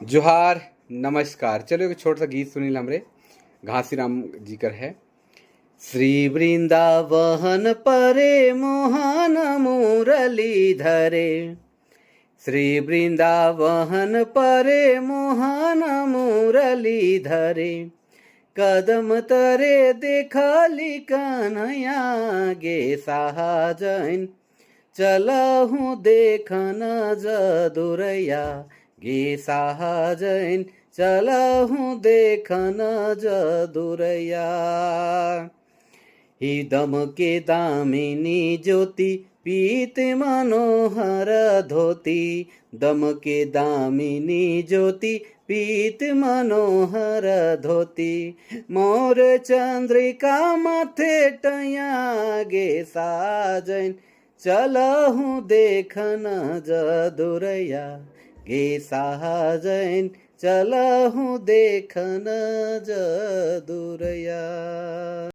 जोहार नमस्कार। चलो एक छोटा सा गीत सुनील हमरे घासीराम जी कर है। श्री वृंदावन परे मोहन मुरली धरे, श्री वृंदावन परे मोहन मुरली धरे, कदम तरे देखली कन्हैया गे साजन, चलहूँ देखन जदुरैया गे साजन, चलहूँ देखन जदुरैया। ही दम के दामिनी ज्योति पीत मनोहर धोती, दम के दामिनी ज्योति पीत मनोहर धोती, मोर चंद्रिका माथे टैया गे साजन, चलहूँ देखन जदुरैया गे साजन, चलहूँ देखन जदुरैया।